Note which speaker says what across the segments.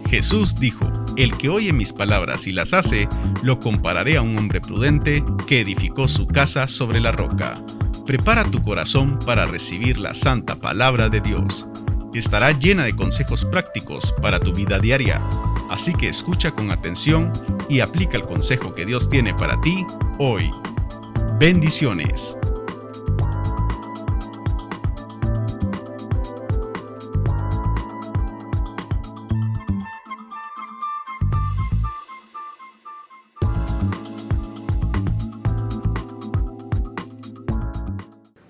Speaker 1: Jesús dijo: el que oye mis palabras y las hace, lo compararé a un hombre prudente que edificó su casa sobre la roca. Prepara tu corazón para recibir la santa palabra de Dios. Estará llena de consejos prácticos para tu vida diaria. Así que escucha con atención y aplica el consejo que Dios tiene para ti hoy. Bendiciones.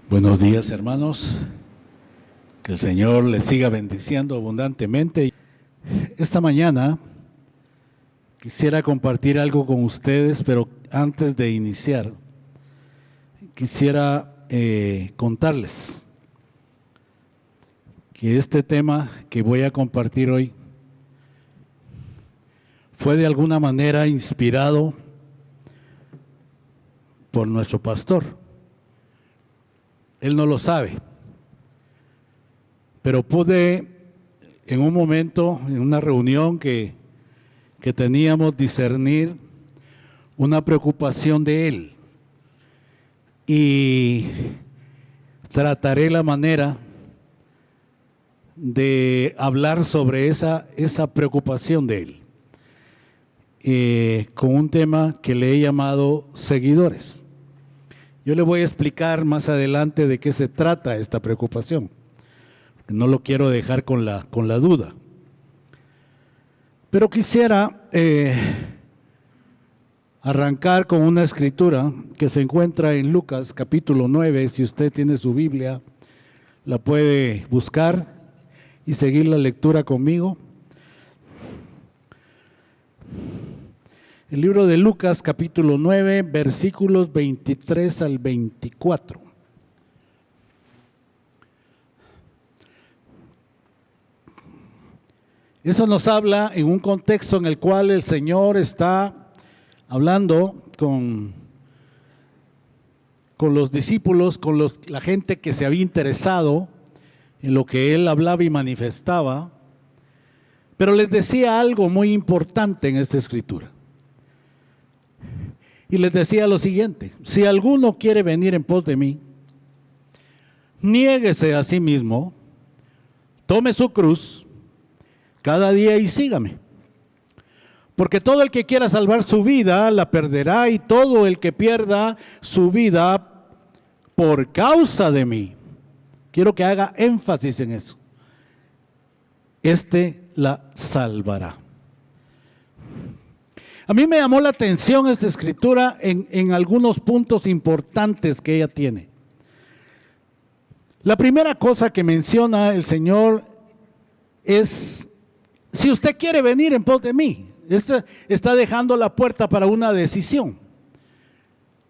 Speaker 2: Buenos días, hermanos. Que el Señor les siga bendiciendo abundantemente. Esta mañana quisiera compartir algo con ustedes, pero antes de iniciar, quisiera contarles que este tema que voy a compartir hoy fue de alguna manera inspirado por nuestro pastor. Él no lo sabe, pero pude en un momento, en una reunión que teníamos, discernir una preocupación de él, y trataré la manera de hablar sobre esa preocupación de él, con un tema que le he llamado seguidores. Yo le voy a explicar más adelante de qué se trata esta preocupación. No lo quiero dejar con la duda. Pero quisiera arrancar con una escritura que se encuentra en Lucas capítulo 9. Si usted tiene su Biblia, la puede buscar y seguir la lectura conmigo. El libro de Lucas capítulo 9, versículos 23 al 24. Eso nos habla en un contexto en el cual el Señor está hablando con los discípulos, con la gente que se había interesado en lo que Él hablaba y manifestaba, pero les decía algo muy importante en esta escritura. Y les decía lo siguiente: si alguno quiere venir en pos de mí, niéguese a sí mismo, tome su cruz cada día y sígame. Porque todo el que quiera salvar su vida la perderá, y todo el que pierda su vida por causa de mí, quiero que haga énfasis en eso, la salvará. A mí me llamó la atención esta escritura en algunos puntos importantes que ella tiene. La primera cosa que menciona el Señor es: si usted quiere venir en pos de mí. Está dejando la puerta para una decisión.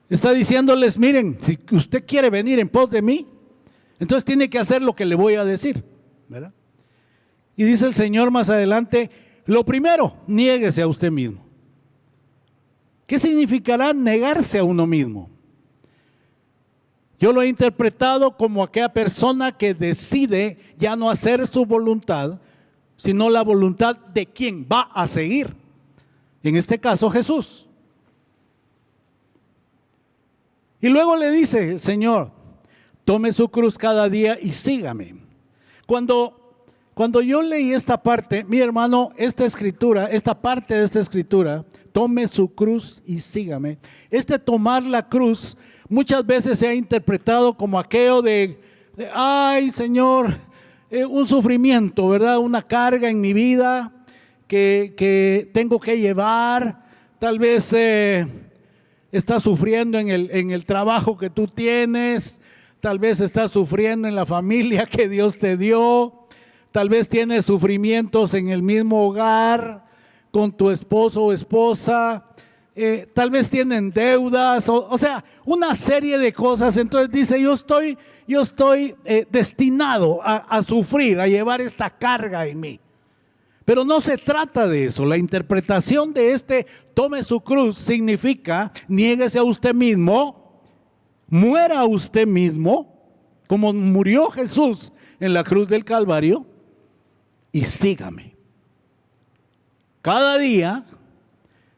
Speaker 2: Está diciéndoles: miren, si usted quiere venir en pos de mí, entonces tiene que hacer lo que le voy a decir, ¿verdad? Y dice el Señor más adelante: lo primero, niéguese a usted mismo. ¿Qué significará negarse a uno mismo? Yo lo he interpretado como aquella persona que decide ya no hacer su voluntad, sino la voluntad de quien va a seguir. En este caso, Jesús. Y luego le dice el Señor: tome su cruz cada día y sígame. Cuando yo leí esta parte, mi hermano, esta parte de esta escritura, tome su cruz y sígame. Tomar la cruz muchas veces se ha interpretado como aquello de ay, Señor, un sufrimiento, ¿verdad? Una carga en mi vida que tengo que llevar. Tal vez estás sufriendo en el trabajo que tú tienes. Tal vez estás sufriendo en la familia que Dios te dio. Tal vez tienes sufrimientos en el mismo hogar con tu esposo o esposa. Tal vez tienen deudas, o sea, una serie de cosas. Entonces dice: yo estoy destinado a sufrir, a llevar esta carga en mí. Pero no se trata de eso. La interpretación de tome su cruz significa: niéguese a usted mismo, muera a usted mismo, como murió Jesús en la cruz del Calvario, y sígame. Cada día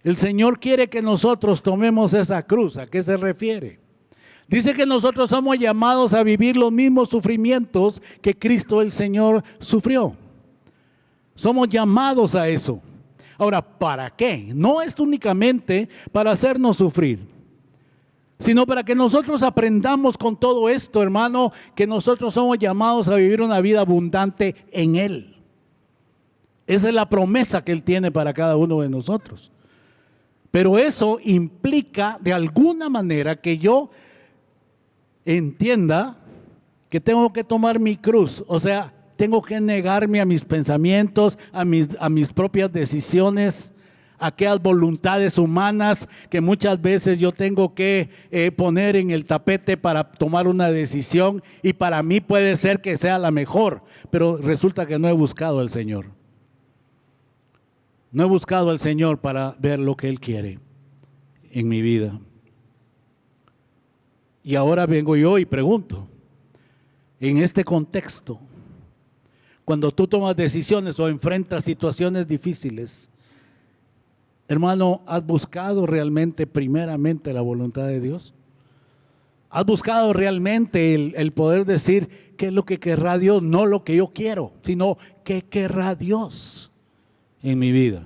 Speaker 2: el Señor quiere que nosotros tomemos esa cruz. ¿A qué se refiere? Dice que nosotros somos llamados a vivir los mismos sufrimientos que Cristo el Señor sufrió. Somos llamados a eso. Ahora, ¿para qué? No es únicamente para hacernos sufrir, sino para que nosotros aprendamos con todo esto, hermano, que nosotros somos llamados a vivir una vida abundante en Él. Esa es la promesa que Él tiene para cada uno de nosotros. Pero eso implica de alguna manera que yo entienda que tengo que tomar mi cruz. O sea, tengo que negarme a mis pensamientos, a mis propias decisiones, a aquellas voluntades humanas que muchas veces yo tengo que poner en el tapete para tomar una decisión, y para mí puede ser que sea la mejor, pero resulta que no he buscado al Señor. No he buscado al Señor para ver lo que Él quiere en mi vida. Y ahora vengo yo y pregunto, en este contexto, cuando tú tomas decisiones o enfrentas situaciones difíciles, hermano, ¿has buscado realmente primeramente la voluntad de Dios? ¿Has buscado realmente el poder decir qué es lo que querrá Dios? No lo que yo quiero, sino qué querrá Dios en mi vida.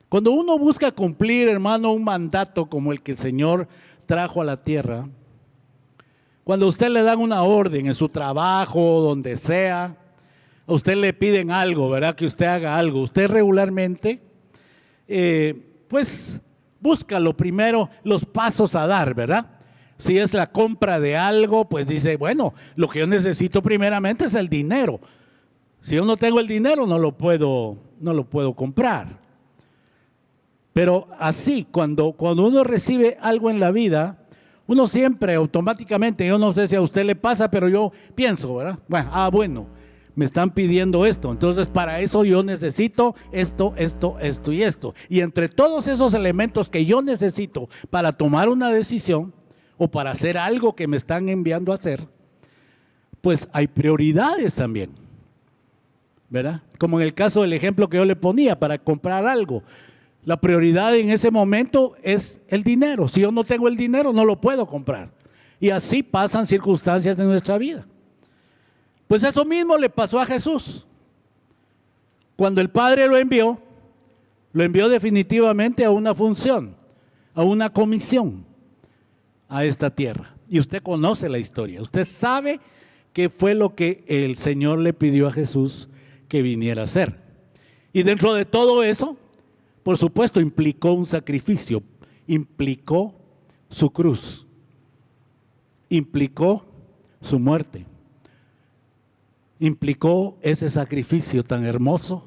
Speaker 2: Cuando uno busca cumplir, hermano, un mandato como el que el Señor trajo a la tierra, cuando a usted le dan una orden en su trabajo, donde sea, a usted le piden algo, ¿verdad? Que usted haga algo. Usted regularmente, pues, busca lo primero, los pasos a dar, ¿verdad? Si es la compra de algo, pues dice, bueno, lo que yo necesito primeramente es el dinero. Si yo no tengo el dinero, no lo puedo comprar. Pero así, cuando uno recibe algo en la vida, uno siempre automáticamente, yo no sé si a usted le pasa, pero yo pienso, ¿verdad? Bueno, me están pidiendo esto, entonces para eso yo necesito esto y esto. Y entre todos esos elementos que yo necesito para tomar una decisión o para hacer algo que me están enviando a hacer, pues hay prioridades también, ¿verdad? Como en el caso del ejemplo que yo le ponía, para comprar algo. La prioridad en ese momento es el dinero. Si yo no tengo el dinero, no lo puedo comprar. Y así pasan circunstancias de nuestra vida. Pues eso mismo le pasó a Jesús. Cuando el Padre lo envió definitivamente a una función, a una comisión a esta tierra. Y usted conoce la historia. Usted sabe qué fue lo que el Señor le pidió a Jesús que viniera a hacer. Y dentro de todo eso, por supuesto, implicó un sacrificio, implicó su cruz, implicó su muerte, implicó ese sacrificio tan hermoso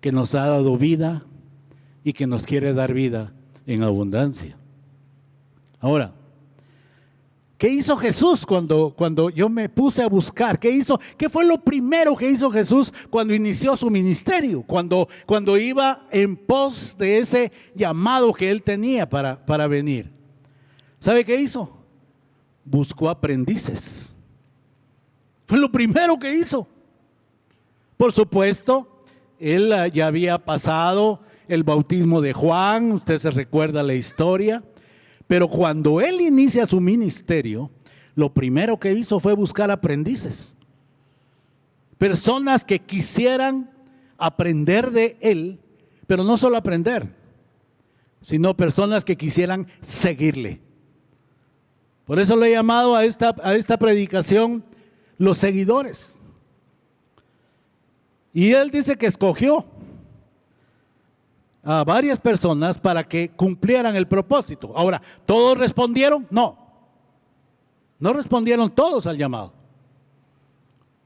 Speaker 2: que nos ha dado vida y que nos quiere dar vida en abundancia. Ahora, ¿qué hizo Jesús cuando yo me puse a buscar? ¿Qué hizo? ¿Qué fue lo primero que hizo Jesús cuando inició su ministerio? Cuando iba en pos de ese llamado que Él tenía para venir. ¿Sabe qué hizo? Buscó aprendices. Fue lo primero que hizo. Por supuesto, Él ya había pasado el bautismo de Juan, usted se recuerda la historia. Pero cuando Él inicia su ministerio, lo primero que hizo fue buscar aprendices. Personas que quisieran aprender de Él, pero no solo aprender, sino personas que quisieran seguirle. Por eso le he llamado a esta predicación los seguidores. Y Él dice que escogió a varias personas para que cumplieran el propósito. Ahora, ¿todos respondieron? No respondieron todos al llamado.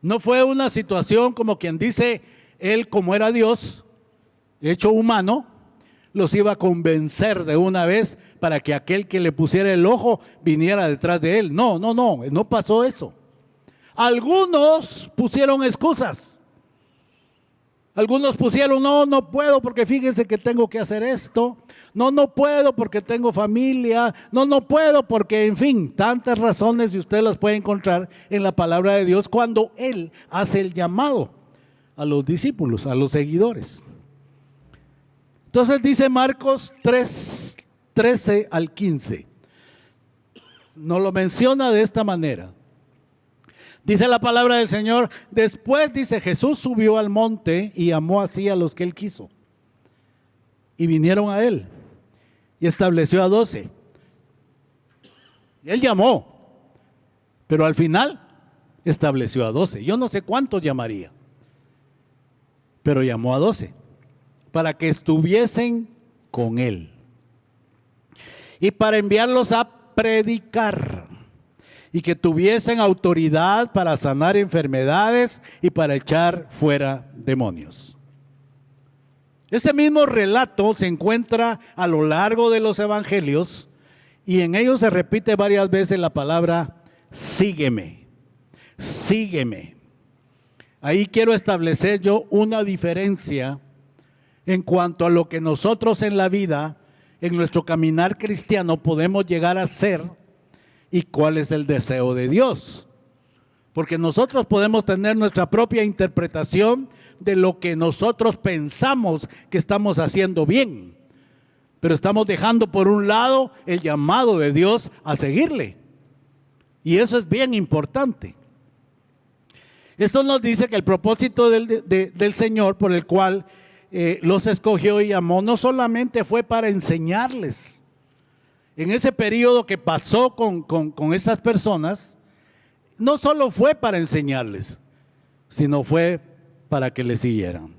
Speaker 2: No fue una situación como quien dice, Él como era Dios, hecho humano, los iba a convencer de una vez para que aquel que le pusiera el ojo viniera detrás de Él. No pasó eso. Algunos pusieron excusas. Algunos pusieron, no puedo porque fíjense que tengo que hacer esto. No puedo porque tengo familia. No puedo porque, en fin, tantas razones y usted las puede encontrar en la palabra de Dios cuando Él hace el llamado a los discípulos, a los seguidores. Entonces dice Marcos 3, 13 al 15. Nos lo menciona de esta manera. Dice la palabra del Señor: después, dice, Jesús subió al monte y llamó así a los que él quiso. Y vinieron a él y estableció a 12. Él llamó, pero al final estableció a 12. Yo no sé cuántos llamaría, pero llamó a 12 para que estuviesen con él y para enviarlos a predicar, y que tuviesen autoridad para sanar enfermedades y para echar fuera demonios. Este mismo relato se encuentra a lo largo de los evangelios, y en ellos se repite varias veces la palabra sígueme, sígueme. Ahí quiero establecer yo una diferencia en cuanto a lo que nosotros en la vida, en nuestro caminar cristiano, podemos llegar a ser y cuál es el deseo de Dios. Porque nosotros podemos tener nuestra propia interpretación de lo que nosotros pensamos que estamos haciendo bien, pero estamos dejando por un lado el llamado de Dios a seguirle, y eso es bien importante. Esto nos dice que el propósito del Señor por el cual los escogió y llamó no solamente fue para enseñarles. En ese periodo que pasó con esas personas, no solo fue para enseñarles, sino fue para que le siguieran.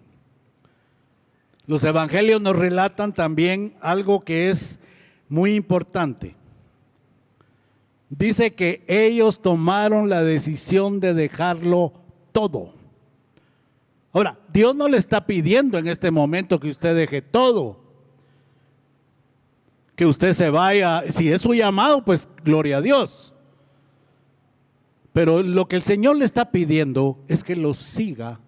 Speaker 2: Los evangelios nos relatan también algo que es muy importante. Dice que ellos tomaron la decisión de dejarlo todo. Ahora, Dios no le está pidiendo en este momento que usted deje todo, que usted se vaya. Si es su llamado, pues gloria a Dios. Pero lo que el Señor le está pidiendo es que lo siga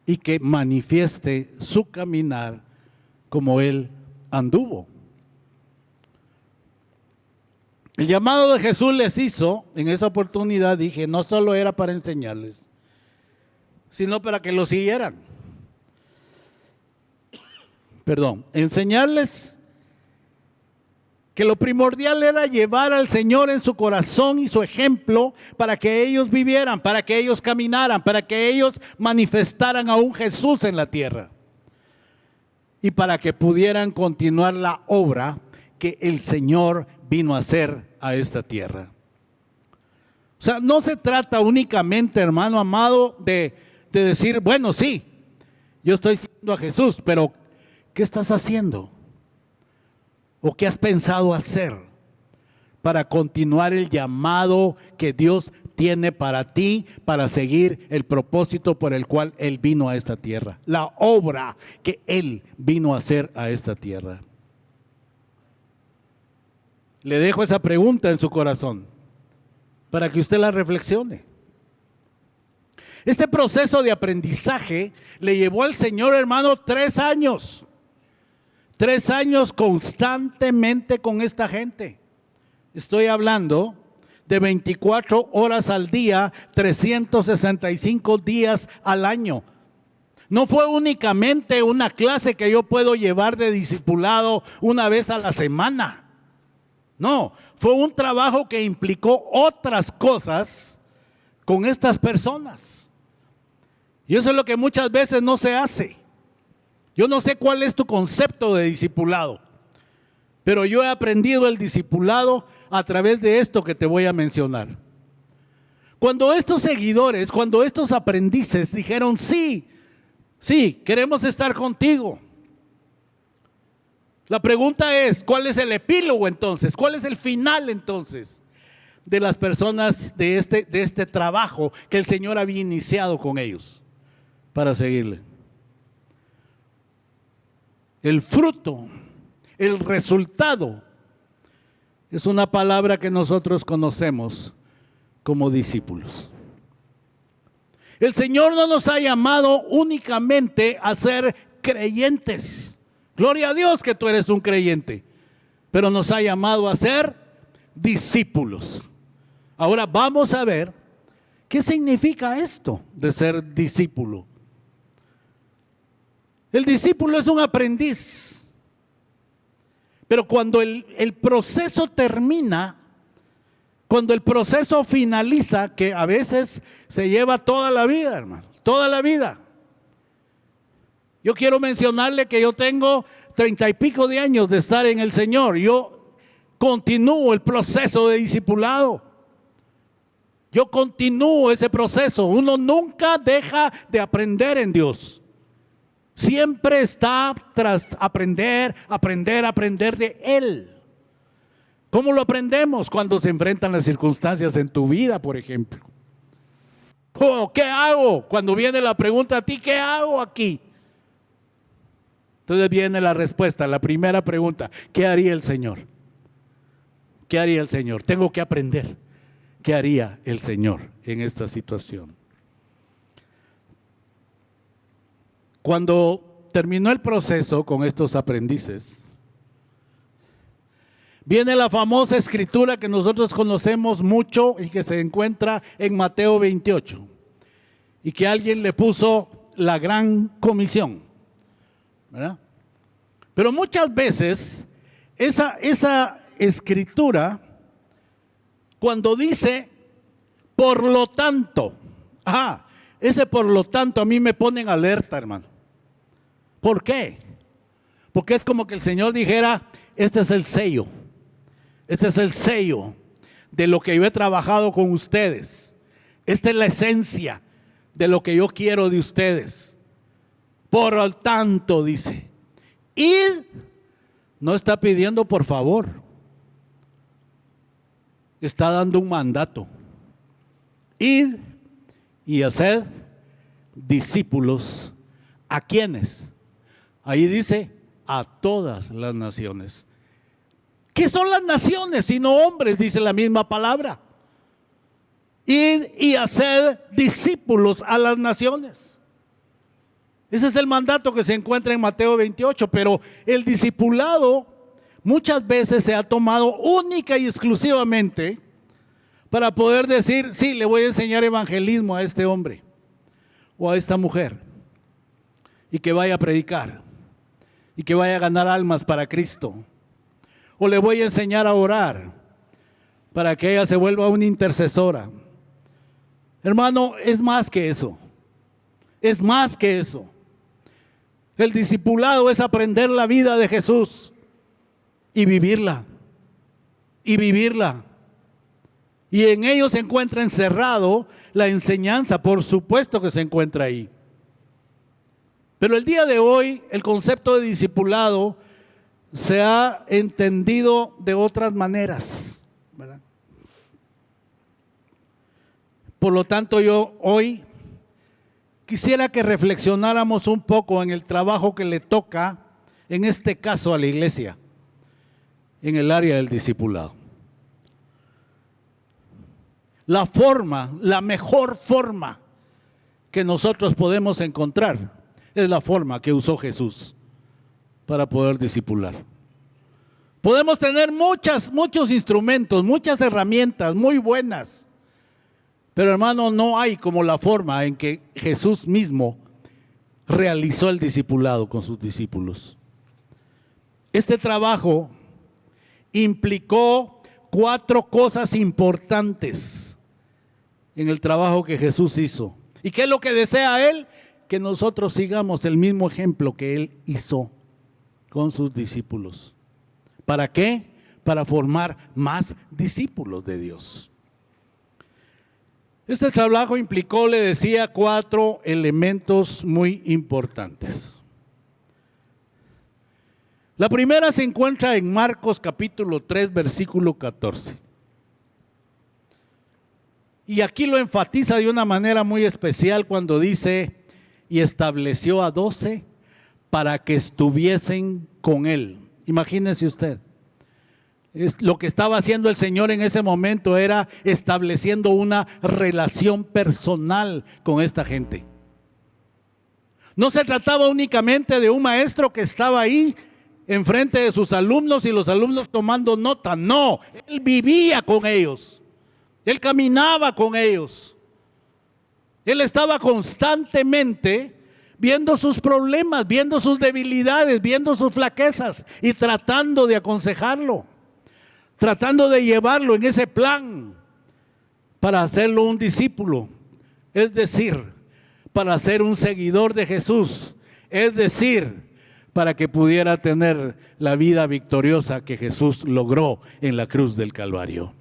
Speaker 2: y que manifieste su caminar como Él anduvo. El llamado de Jesús les hizo en esa oportunidad, dije, no solo era para enseñarles, sino para que lo siguieran. Enseñarles que lo primordial era llevar al Señor en su corazón y su ejemplo para que ellos vivieran, para que ellos caminaran, para que ellos manifestaran a un Jesús en la tierra y para que pudieran continuar la obra que el Señor vino a hacer a esta tierra. O sea, no se trata únicamente, hermano amado, de decir, bueno, sí, yo estoy siguiendo a Jesús, pero ¿qué estás haciendo? ¿O qué has pensado hacer para continuar el llamado que Dios tiene para ti, para seguir el propósito por el cual Él vino a esta tierra? La obra que Él vino a hacer a esta tierra. Le dejo esa pregunta en su corazón para que usted la reflexione. Este proceso de aprendizaje le llevó al Señor, hermano, 3 años. 3 años constantemente con esta gente. Estoy hablando de 24 horas al día, 365 días al año. No fue únicamente una clase que yo puedo llevar de discipulado una vez a la semana. No, fue un trabajo que implicó otras cosas con estas personas. Y eso es lo que muchas veces no se hace. Yo no sé cuál es tu concepto de discipulado, pero yo he aprendido el discipulado a través de esto que te voy a mencionar. Cuando estos seguidores, cuando estos aprendices dijeron, sí, queremos estar contigo. La pregunta es, ¿cuál es el epílogo entonces? ¿Cuál es el final entonces de las personas de este trabajo que el Señor había iniciado con ellos para seguirle? El fruto, el resultado, es una palabra que nosotros conocemos como discípulos. El Señor no nos ha llamado únicamente a ser creyentes. Gloria a Dios que tú eres un creyente, pero nos ha llamado a ser discípulos. Ahora vamos a ver ¿qué significa esto de ser discípulo? El discípulo es un aprendiz. Pero cuando el proceso termina, cuando el proceso finaliza, que a veces se lleva toda la vida, hermano, toda la vida. Yo quiero mencionarle que yo tengo 30 y pico de años de estar en el Señor. Yo continúo el proceso de discipulado. Yo continúo ese proceso. Uno nunca deja de aprender en Dios. Siempre está tras aprender de Él. ¿Cómo lo aprendemos? Cuando se enfrentan las circunstancias en tu vida, por ejemplo. Oh, ¿qué hago? Cuando viene la pregunta a ti, ¿qué hago aquí? Entonces viene la respuesta, la primera pregunta: ¿qué haría el Señor? ¿Qué haría el Señor? Tengo que aprender. ¿Qué haría el Señor en esta situación? Cuando terminó el proceso con estos aprendices, viene la famosa escritura que nosotros conocemos mucho y que se encuentra en Mateo 28, y que alguien le puso la gran comisión, ¿verdad? Pero muchas veces esa escritura, cuando dice por lo tanto, ese por lo tanto a mí me pone en alerta, hermano. ¿Por qué? Porque es como que el Señor dijera: este es el sello. Este es el sello de lo que yo he trabajado con ustedes. Esta es la esencia de lo que yo quiero de ustedes. Por lo tanto, dice, id, no está pidiendo por favor, está dando un mandato. Id y haced discípulos. ¿A quiénes? Ahí dice: a todas las naciones. ¿Qué son las naciones sino hombres? Dice la misma palabra. Id y haced discípulos a las naciones. Ese es el mandato que se encuentra en Mateo 28. Pero el discipulado muchas veces se ha tomado única y exclusivamente para poder decir: sí, le voy a enseñar evangelismo a este hombre o a esta mujer, y que vaya a predicar y que vaya a ganar almas para Cristo. O le voy a enseñar a orar para que ella se vuelva una intercesora. Hermano, es más que eso. Es más que eso. El discipulado es aprender la vida de Jesús y vivirla. Y vivirla. Y en ello se encuentra encerrado la enseñanza, por supuesto que se encuentra ahí. Pero el día de hoy el concepto de discipulado se ha entendido de otras maneras, ¿verdad? Por lo tanto, yo hoy quisiera que reflexionáramos un poco en el trabajo que le toca, en este caso a la iglesia, en el área del discipulado. La mejor forma que nosotros podemos encontrar es la forma que usó Jesús para poder discipular. Podemos tener muchos instrumentos, muchas herramientas muy buenas, pero hermano, no hay como la forma en que Jesús mismo realizó el discipulado con sus discípulos. Este trabajo implicó 4 cosas importantes en el trabajo que Jesús hizo. ¿Y qué es lo que desea Él? Que nosotros sigamos el mismo ejemplo que Él hizo con sus discípulos. ¿Para qué? Para formar más discípulos de Dios. Este trabajo implicó, le decía, 4 elementos muy importantes. La primera se encuentra en Marcos capítulo 3, versículo 14. Y aquí lo enfatiza de una manera muy especial cuando dice: y estableció a 12 para que estuviesen con él. Imagínese usted, lo que estaba haciendo el Señor en ese momento era estableciendo una relación personal con esta gente. No se trataba únicamente de un maestro que estaba ahí enfrente de sus alumnos y los alumnos tomando nota. No, Él vivía con ellos. Él caminaba con ellos. Él estaba constantemente viendo sus problemas, viendo sus debilidades, viendo sus flaquezas y tratando de aconsejarlo, tratando de llevarlo en ese plan para hacerlo un discípulo, es decir, para ser un seguidor de Jesús, es decir, para que pudiera tener la vida victoriosa que Jesús logró en la cruz del Calvario.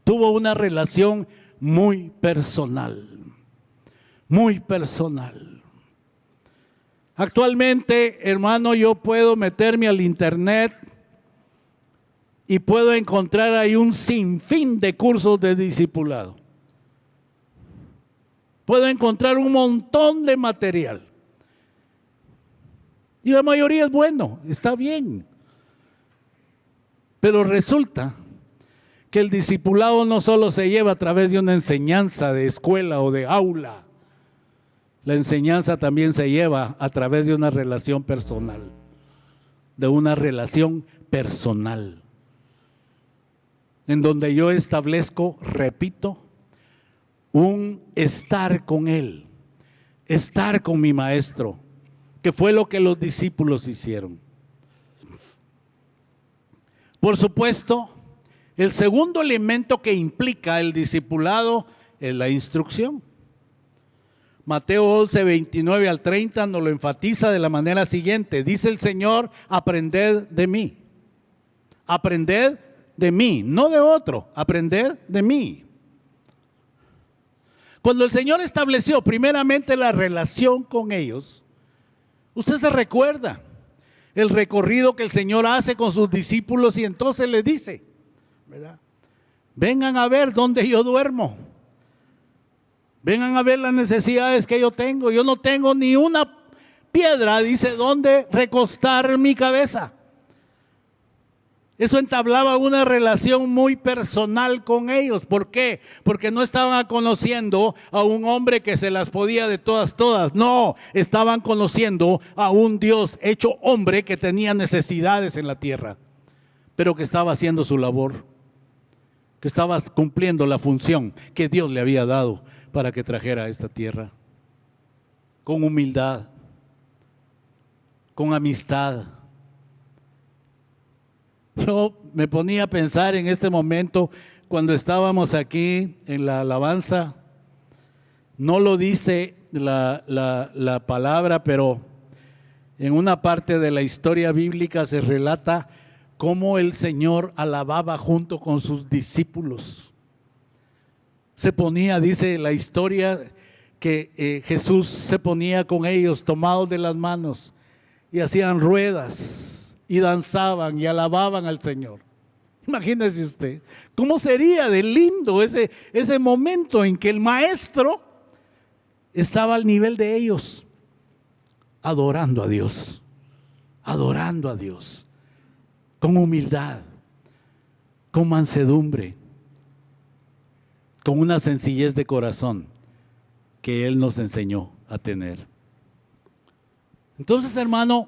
Speaker 2: Tuvo una relación muy personal, muy personal. Actualmente, hermano, yo puedo meterme al internet y puedo encontrar ahí un sinfín de cursos de discipulado. Puedo encontrar un montón de material. Y la mayoría es bueno, está bien. Pero resulta que el discipulado no solo se lleva a través de una enseñanza de escuela o de aula. La enseñanza también se lleva a través de una relación personal. De una relación personal. En donde yo establezco, repito, un estar con Él. Estar con mi maestro. Que fue lo que los discípulos hicieron. Por supuesto, el segundo elemento que implica el discipulado es la instrucción. Mateo 11, 29 al 30 nos lo enfatiza de la manera siguiente. Dice el Señor, aprended de mí. Aprended de mí, no de otro, aprended de mí. Cuando el Señor estableció primeramente la relación con ellos, usted se recuerda el recorrido que el Señor hace con sus discípulos y entonces les dice, ¿verdad? Vengan a ver dónde yo duermo. Vengan a ver las necesidades que yo tengo. Yo no tengo ni una piedra, dice, donde recostar mi cabeza. Eso entablaba una relación muy personal con ellos. ¿Por qué? Porque no estaban conociendo a un hombre que se las podía de todas. No, estaban conociendo a un Dios hecho hombre que tenía necesidades en la tierra, pero que estaba haciendo su labor, que estaba cumpliendo la función que Dios le había dado para que trajera a esta tierra. Con humildad, con amistad. Yo me ponía a pensar en este momento cuando estábamos aquí en la alabanza. No lo dice la palabra, pero en una parte de la historia bíblica se relata cómo el Señor alababa junto con sus discípulos. Se ponía, dice la historia, que Jesús se ponía con ellos tomados de las manos y hacían ruedas. Y danzaban y alababan al Señor. Imagínese usted, ¿cómo sería de lindo ese momento en que el maestro estaba al nivel de ellos, adorando a Dios, con humildad, con mansedumbre, con una sencillez de corazón que Él nos enseñó a tener. Entonces, hermano,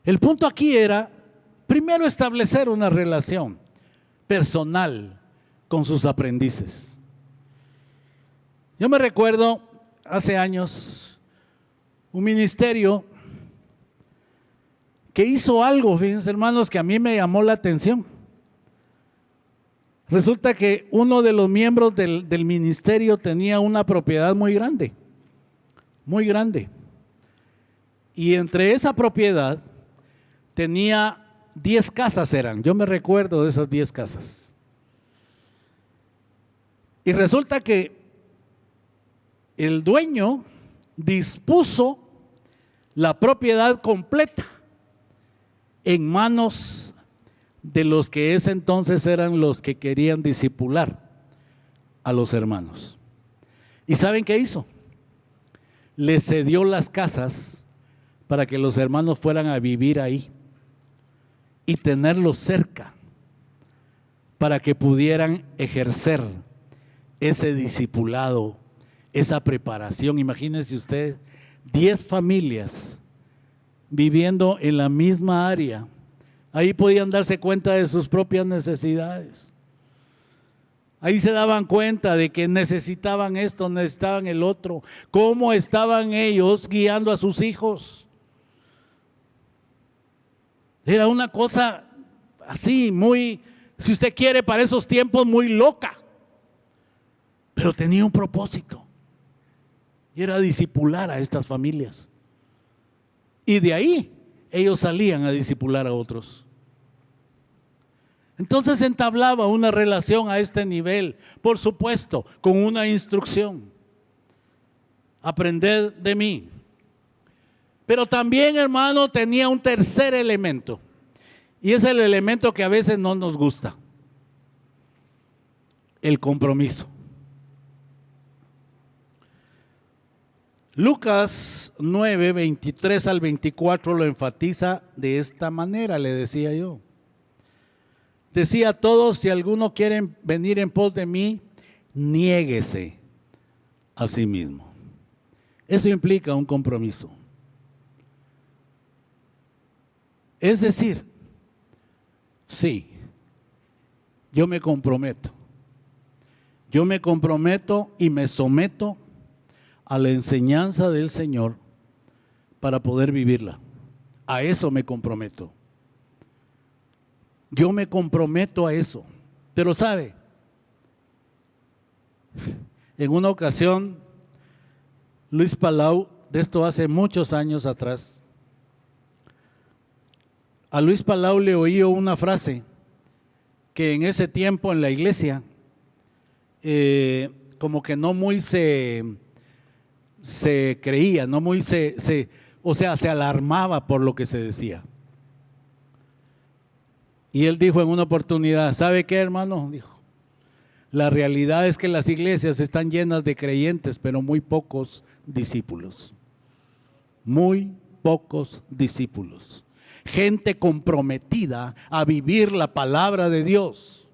Speaker 2: el punto aquí era, primero, establecer una relación personal con sus aprendices. Yo me recuerdo hace años un ministerio que hizo algo, fíjense hermanos, que a mí me llamó la atención. Resulta que uno de los miembros del ministerio tenía una propiedad muy grande, muy grande. Y entre esa propiedad tenía 10 casas eran, yo me recuerdo de esas 10 casas. Y resulta que el dueño dispuso la propiedad completa en manos de los que ese entonces eran los que querían discipular a los hermanos. ¿Y saben qué hizo? Les cedió las casas para que los hermanos fueran a vivir ahí y tenerlos cerca para que pudieran ejercer ese discipulado, esa preparación. Imagínense usted, 10 familias viviendo en la misma área. Ahí podían darse cuenta de sus propias necesidades. Ahí se daban cuenta de que necesitaban esto, necesitaban el otro. Cómo estaban ellos guiando a sus hijos. Era una cosa así, muy, si usted quiere, para esos tiempos muy loca. Pero tenía un propósito. Y era discipular a estas familias. Y de ahí ellos salían a discipular a otros. Entonces entablaba una relación a este nivel, por supuesto, con una instrucción. Aprended de mí. Pero también, hermano, tenía un tercer elemento. Y es el elemento que a veces no nos gusta. El compromiso. Lucas 9, 23 al 24 lo enfatiza de esta manera, le decía yo. Decía a todos, si alguno quiere venir en pos de mí, niéguese a sí mismo. Eso implica un compromiso. Es decir, sí, yo me comprometo. Yo me comprometo y me someto a la enseñanza del Señor para poder vivirla. A eso me comprometo. Yo me comprometo a eso. Pero sabe, en una ocasión, Luis Palau, de esto hace muchos años atrás, a Luis Palau le oí una frase que en ese tiempo en la iglesia, como que no muy se creía, no muy se alarmaba por lo que se decía. Y él dijo en una oportunidad, ¿sabe qué, hermano? Dijo, la realidad es que las iglesias están llenas de creyentes, pero muy pocos discípulos. Muy pocos discípulos. Gente comprometida a vivir la palabra de Dios.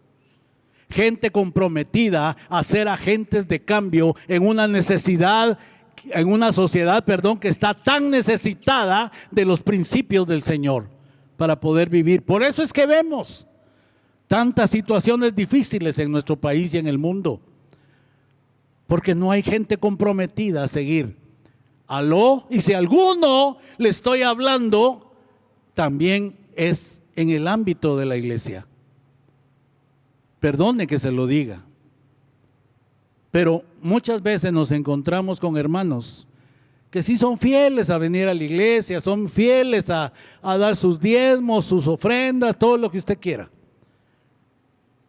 Speaker 2: Gente comprometida a ser agentes de cambio en una necesidad, en una sociedad, que está tan necesitada de los principios del Señor para poder vivir. Por eso es que vemos tantas situaciones difíciles en nuestro país y en el mundo, porque no hay gente comprometida a seguir. Aló, y si alguno le estoy hablando, también es en el ámbito de la iglesia. Perdone que se lo diga, pero muchas veces nos encontramos con hermanos que sí son fieles a venir a la iglesia, son fieles a dar sus diezmos, sus ofrendas, todo lo que usted quiera.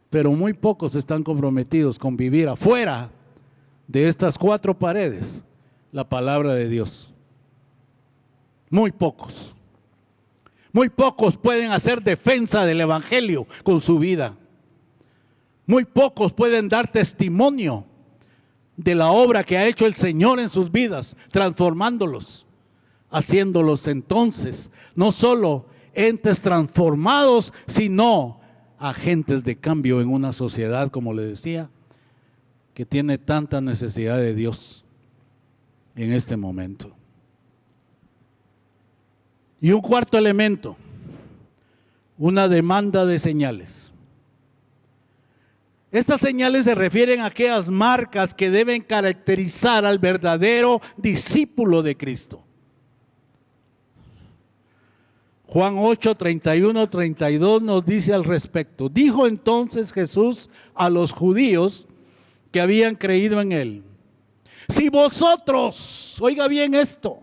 Speaker 2: Pero muy pocos están comprometidos con vivir afuera de estas cuatro paredes la palabra de Dios. Muy pocos. Muy pocos pueden hacer defensa del evangelio con su vida. Muy pocos pueden dar testimonio de la obra que ha hecho el Señor en sus vidas, transformándolos, haciéndolos entonces no solo entes transformados, sino agentes de cambio en una sociedad, como le decía, que tiene tanta necesidad de Dios en este momento. Y un cuarto elemento, una demanda de señales. Estas señales se refieren a aquellas marcas que deben caracterizar al verdadero discípulo de Cristo. Juan 8, 31, 32 nos dice al respecto. Dijo entonces Jesús a los judíos que habían creído en él: si vosotros, oiga bien esto,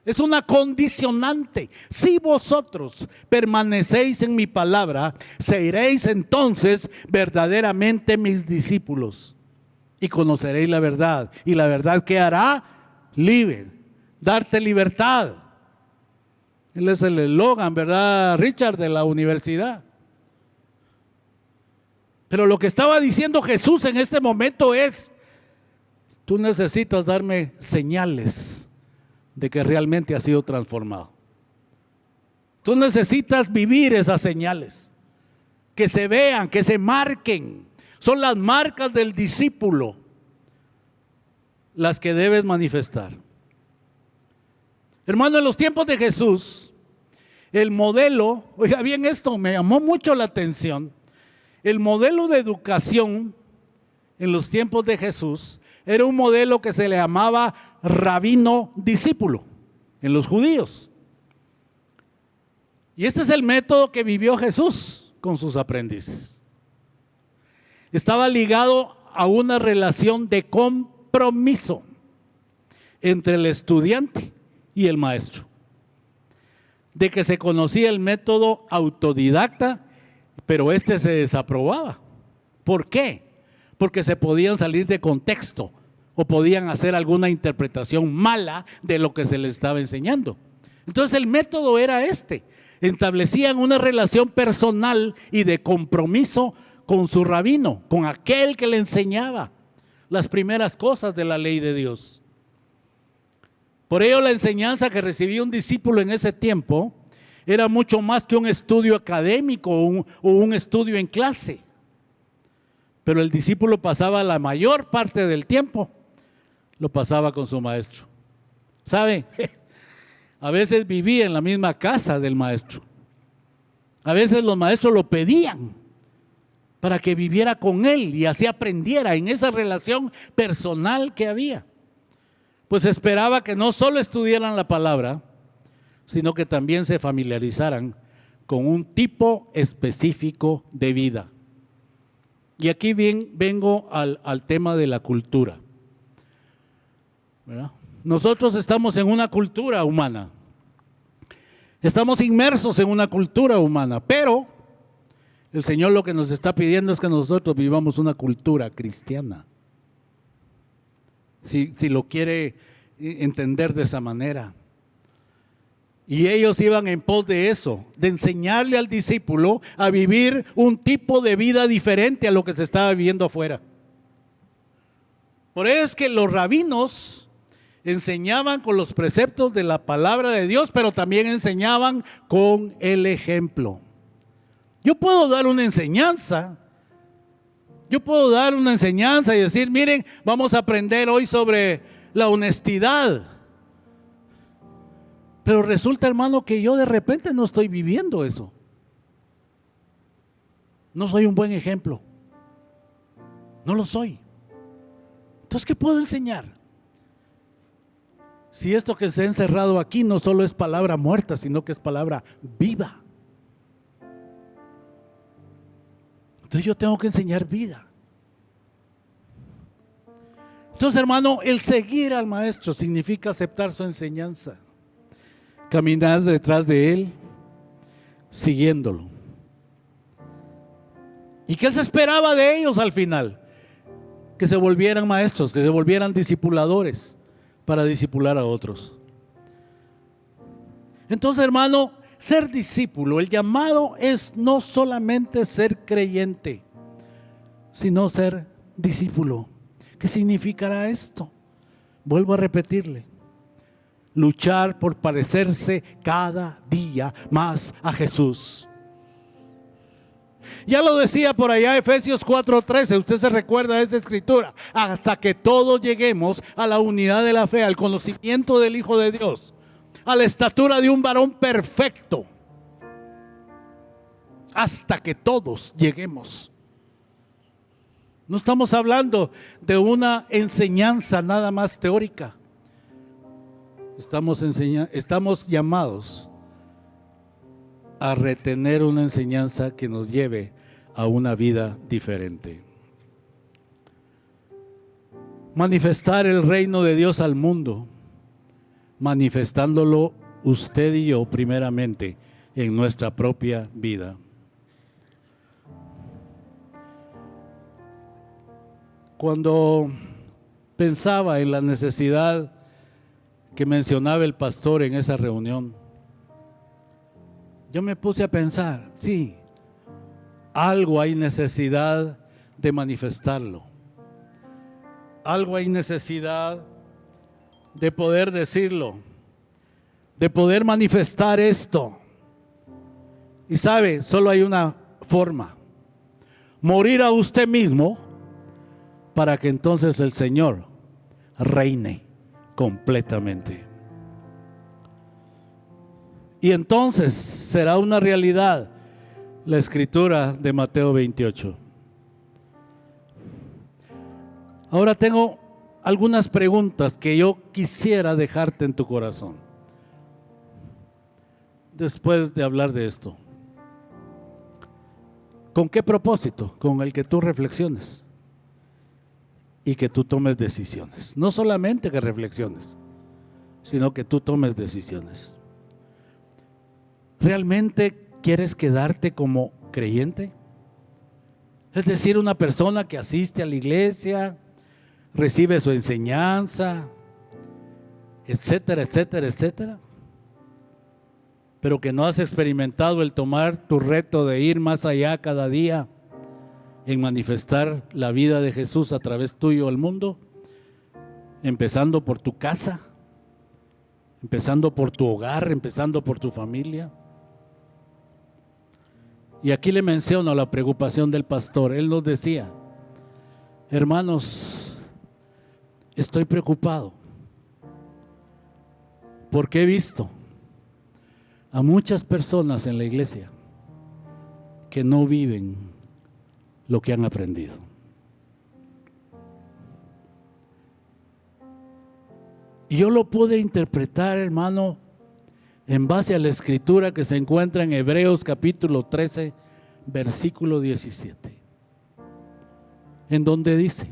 Speaker 2: es una condicionante, si vosotros permanecéis en mi palabra, seréis entonces verdaderamente mis discípulos y conoceréis la verdad. Y la verdad, ¿qué hará? Libre, darte libertad. Él es el eslogan, ¿verdad, Richard, de la universidad? Pero lo que estaba diciendo Jesús en este momento es: tú necesitas darme señales de que realmente has sido transformado. Tú necesitas vivir esas señales, que se vean, que se marquen. Son las marcas del discípulo las que debes manifestar. Hermano, en los tiempos de Jesús, el modelo, oiga bien esto, me llamó mucho la atención. El modelo de educación en los tiempos de Jesús era un modelo que se le llamaba rabino discípulo en los judíos. Y este es el método que vivió Jesús con sus aprendices. Estaba ligado a una relación de compromiso entre el estudiante y el maestro, de que se conocía el método autodidacta, pero este se desaprobaba. ¿Por qué? Porque se podían salir de contexto o podían hacer alguna interpretación mala de lo que se les estaba enseñando. Entonces el método era este: establecían una relación personal y de compromiso con su rabino, con aquel que le enseñaba las primeras cosas de la ley de Dios. Por ello la enseñanza que recibía un discípulo en ese tiempo era mucho más que un estudio académico o un estudio en clase. Pero el discípulo pasaba la mayor parte del tiempo, lo pasaba con su maestro. ¿Sabe? A veces vivía en la misma casa del maestro. A veces los maestros lo pedían para que viviera con él y así aprendiera en esa relación personal que había. Pues esperaba que no solo estudiaran la palabra, sino que también se familiarizaran con un tipo específico de vida. Y aquí vengo al tema de la cultura, ¿verdad? Nosotros estamos en una cultura humana, estamos inmersos en una cultura humana, pero el Señor lo que nos está pidiendo es que nosotros vivamos una cultura cristiana. Si lo quiere entender de esa manera. Y ellos iban en pos de eso, de enseñarle al discípulo a vivir un tipo de vida diferente a lo que se estaba viviendo afuera. Por eso es que los rabinos enseñaban con los preceptos de la palabra de Dios, pero también enseñaban con el ejemplo. Yo puedo dar una enseñanza. Y decir, miren, vamos a aprender hoy sobre la honestidad. Pero resulta, hermano, que yo de repente no estoy viviendo eso. No soy un buen ejemplo. No lo soy. Entonces, ¿qué puedo enseñar? Si esto que se ha encerrado aquí no solo es palabra muerta, sino que es palabra viva. Entonces yo tengo que enseñar vida. Entonces, hermano, el seguir al maestro significa aceptar su enseñanza, caminar detrás de él, siguiéndolo. ¿Y qué se esperaba de ellos al final? Que se volvieran maestros, que se volvieran discipuladores para discipular a otros. Entonces, hermano, ser discípulo, el llamado es no solamente ser creyente, sino ser discípulo. ¿Qué significará esto? Vuelvo a repetirle: luchar por parecerse cada día más a Jesús. Ya lo decía por allá Efesios 4:13, usted se recuerda de esa escritura: hasta que todos lleguemos a la unidad de la fe, al conocimiento del Hijo de Dios, a la estatura de un varón perfecto. Hasta que todos lleguemos. No estamos hablando de una enseñanza nada más teórica. Estamos llamados a retener una enseñanza que nos lleve a una vida diferente. Manifestar el reino de Dios al mundo, manifestándolo usted y yo primeramente en nuestra propia vida. Cuando pensaba en la necesidad que mencionaba el pastor en esa reunión, yo me puse a pensar, sí, algo hay necesidad de manifestarlo. Algo hay necesidad de poder decirlo, de poder manifestar esto. Y sabe, solo hay una forma: morir a usted mismo para que entonces el Señor reine completamente. Y entonces será una realidad la escritura de Mateo 28. Ahora tengo algunas preguntas que yo quisiera dejarte en tu corazón después de hablar de esto. ¿Con qué propósito? Con el que tú reflexiones y que tú tomes decisiones. No solamente que reflexiones, sino que tú tomes decisiones. ¿Realmente quieres quedarte como creyente? Es decir, una persona que asiste a la iglesia, recibe su enseñanza, etcétera, etcétera, etcétera, pero que no has experimentado el tomar tu reto de ir más allá cada día en manifestar la vida de Jesús a través tuyo al mundo, empezando por tu casa, empezando por tu hogar, empezando por tu familia. Y aquí le menciono la preocupación del pastor. Él nos decía: hermanos, estoy preocupado porque he visto a muchas personas en la iglesia que no viven lo que han aprendido. Y yo lo pude interpretar, hermano, en base a la escritura que se encuentra en Hebreos capítulo 13, versículo 17, en donde dice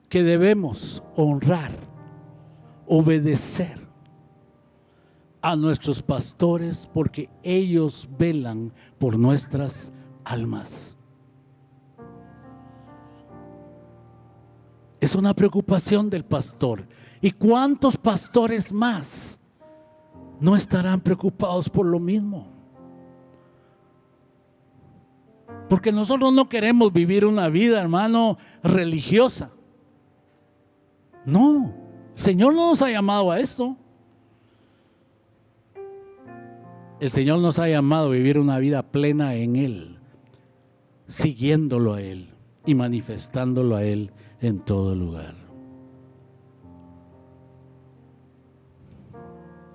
Speaker 2: que debemos honrar, obedecer a nuestros pastores porque ellos velan por nuestras almas. Es una preocupación del pastor. ¿Y cuántos pastores más no estarán preocupados por lo mismo? Porque nosotros no queremos vivir una vida, hermano, religiosa. No, el Señor no nos ha llamado a esto. El Señor nos ha llamado a vivir una vida plena en Él, siguiéndolo a Él y manifestándolo a Él en todo lugar.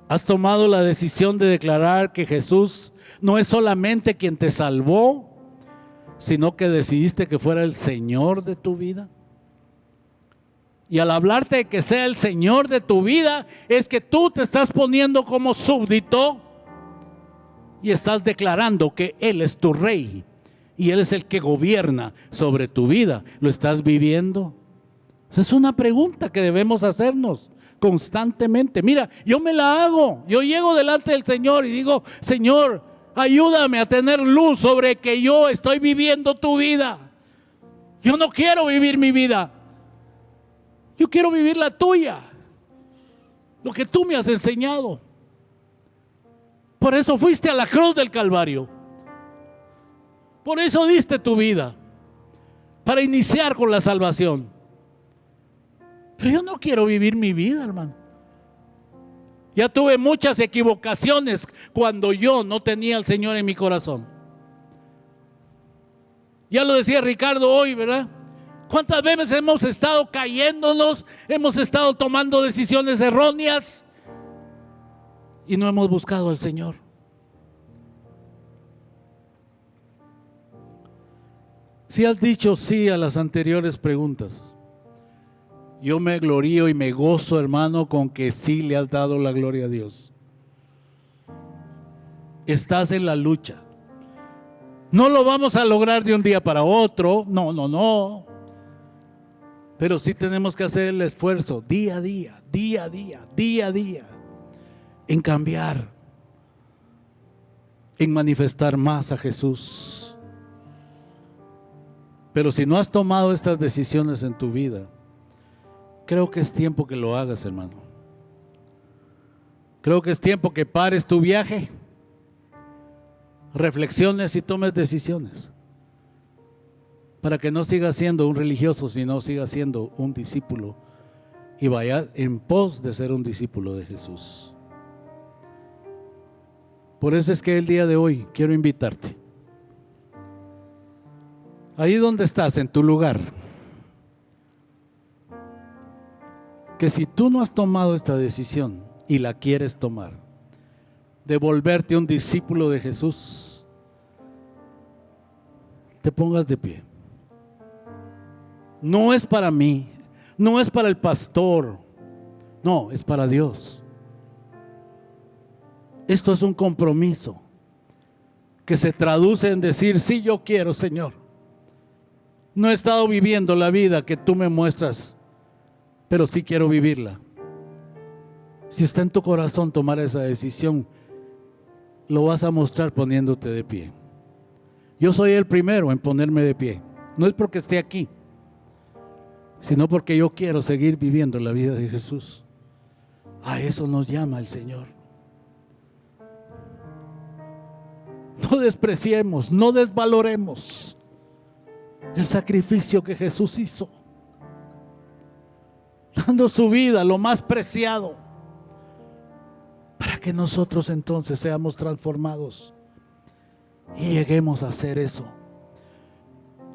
Speaker 2: ¿Has tomado la decisión de declarar que Jesús no es solamente quien te salvó, sino que decidiste que fuera el Señor de tu vida? Y al hablarte de que sea el Señor de tu vida, es que tú te estás poniendo como súbdito y estás declarando que Él es tu rey y Él es el que gobierna sobre tu vida. ¿Lo estás viviendo? Esa es una pregunta que debemos hacernos constantemente. Mira, yo me la hago. Yo llego delante del Señor y digo: Señor, ayúdame a tener luz sobre que yo estoy viviendo tu vida. Yo no quiero vivir mi vida. Yo quiero vivir la tuya, lo que tú me has enseñado. Por eso fuiste a la cruz del Calvario. Por eso diste tu vida, para iniciar con la salvación. Pero yo no quiero vivir mi vida, hermano. Ya tuve muchas equivocaciones cuando yo no tenía al Señor en mi corazón. Ya lo decía Ricardo hoy, ¿verdad? ¿Cuántas veces hemos estado cayéndonos, hemos estado tomando decisiones erróneas y no hemos buscado al Señor? Si has dicho sí a las anteriores preguntas, yo me glorío y me gozo, hermano, con que sí le has dado la gloria a Dios. Estás en la lucha. No lo vamos a lograr de un día para otro, no. Pero sí tenemos que hacer el esfuerzo día a día, en cambiar, en manifestar más a Jesús. Pero si no has tomado estas decisiones en tu vida, creo que es tiempo que lo hagas, hermano. Creo que es tiempo que pares tu viaje, reflexiones y tomes decisiones, para que no sigas siendo un religioso, sino sigas siendo un discípulo y vaya en pos de ser un discípulo de Jesús. Por eso es que el día de hoy quiero invitarte, ahí donde estás, en tu lugar, que si tú no has tomado esta decisión y la quieres tomar, de volverte un discípulo de Jesús, te pongas de pie. no es para mí, no es para el pastor, no, es para Dios. Esto es un compromiso que se traduce en decir, sí, yo quiero, Señor. No he estado viviendo la vida que tú me muestras, pero sí quiero vivirla. Si está en tu corazón tomar esa decisión, lo vas a mostrar poniéndote de pie. Yo soy el primero en ponerme de pie. No es porque esté aquí, sino porque yo quiero seguir viviendo la vida de Jesús. A eso nos llama el Señor. No despreciemos, no desvaloremos el sacrificio que Jesús hizo, dando su vida, lo más preciado, para que nosotros entonces seamos transformados y lleguemos a hacer eso.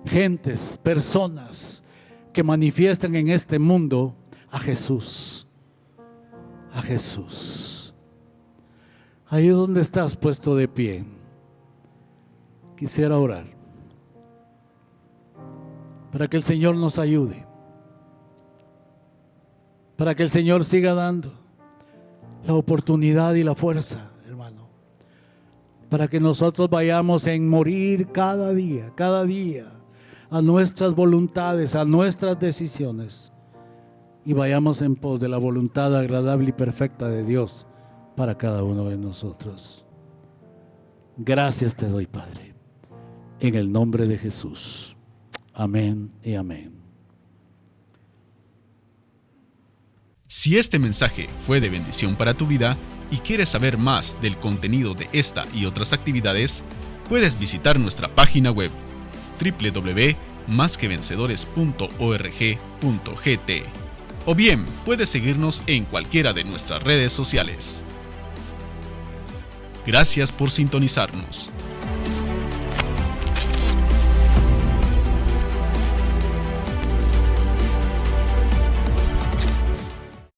Speaker 2: Gentes, personas que manifiesten en este mundo a Jesús. A Jesús. Ahí donde estás puesto de pie, quisiera orar para que el Señor nos ayude, para que el Señor siga dando la oportunidad y la fuerza, hermano, para que nosotros vayamos en morir cada día a nuestras voluntades, a nuestras decisiones, y vayamos en pos de la voluntad agradable y perfecta de Dios para cada uno de nosotros. Gracias te doy, Padre, en el nombre de Jesús. Amén y amén.
Speaker 1: Si este mensaje fue de bendición para tu vida y quieres saber más del contenido de esta y otras actividades, puedes visitar nuestra página web www.masquevencedores.org.gt o bien puedes seguirnos en cualquiera de nuestras redes sociales. Gracias por sintonizarnos.